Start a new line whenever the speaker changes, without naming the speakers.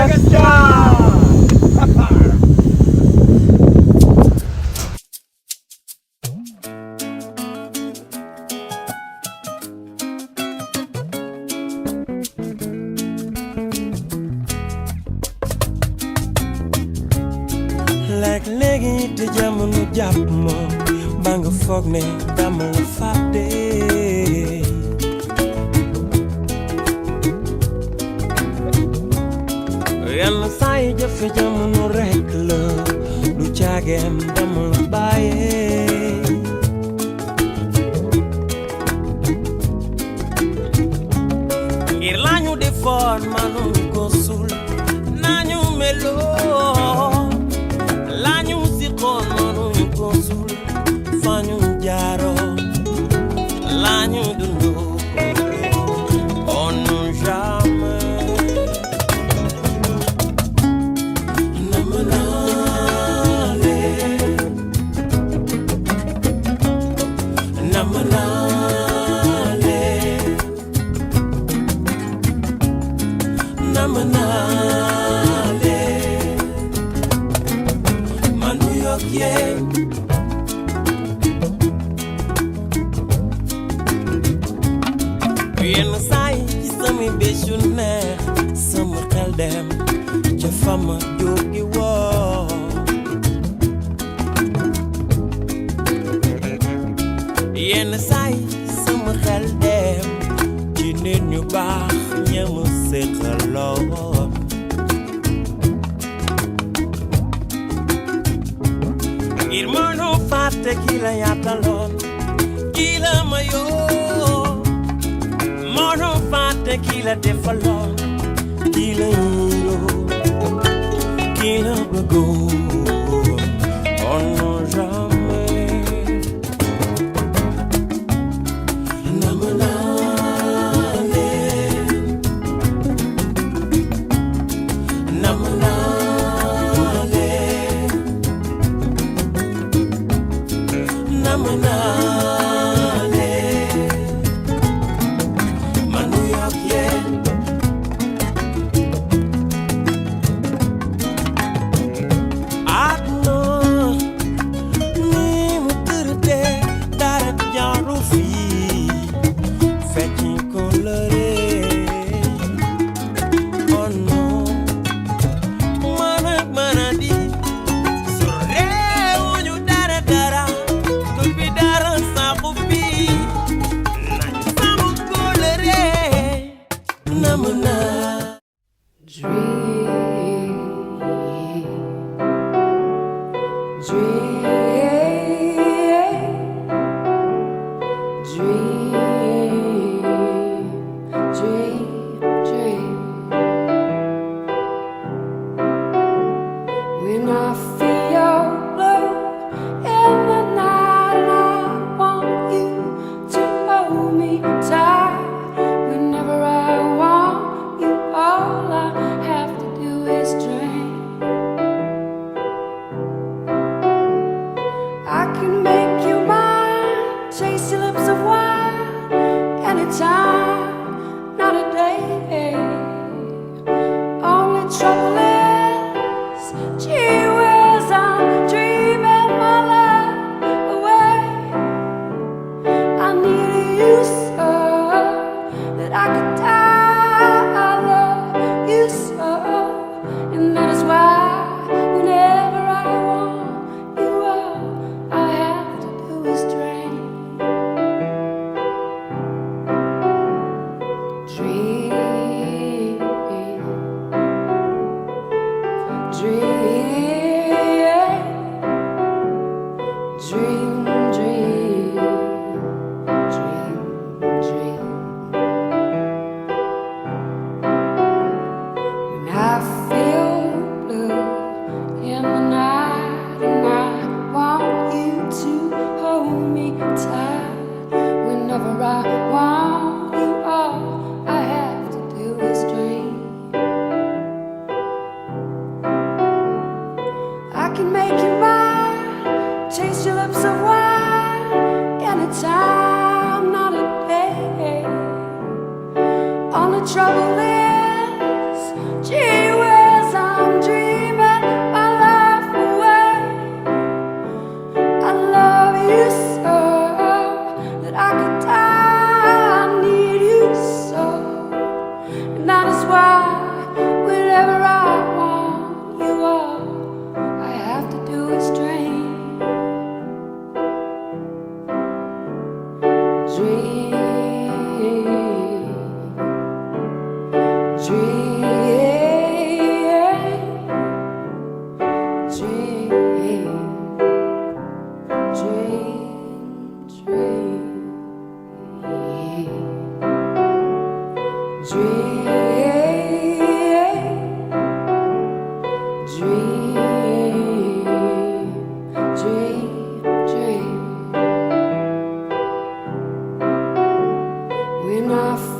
Madagascar.
Like léegi te jamono jàpp ma ba nga foog ne dama la fàtte yenn saa yi jafe jamono rekk la du caageen dama la bàyyee ngir lañu defoon manu ko sul nañu meloo lañu si xool manu ko sul fañu jaaro lañu dundoo on nous jamais namanale namanale namanale manu yok yeah. Yenn saa yi ci sama bés yu neex sama xel dem ca fama jóge woo yenn saa yi sama xel dem ci nit ñu baax ñama séqaloo ngir mënu fàtte ki la yaataloon ki la mayoo mënu fàtte ki la defaloon ki la yiroo ki la bëggoon on non jamais namanale namanale namanale manu yok yeah. Adno ni mu tërte dara jaaru fii fecci coloré oh non mana di su réewuñu dara dara du bi dara saxu fii nañu samu coloré namana
When I feel blue in the night and I want you to hold me tight. Whenever I want you, all I have to do is dream. I can make you mine, taste your lips of wine, anytime, not a day. Only trouble is, gee whiz, I'm dreaming my life away. I need you so that I could die. I love you so, and that is why whenever I want you, all I have to do is dream. Dream, dream, dream, dream, dream, dream. When I feel blue in the night and I want you to hold me tight. Whenever I want you, all I have to do is dream. I can make you mine, taste your lips of wine, anytime, not a day. Only trouble is, gee whiz, When I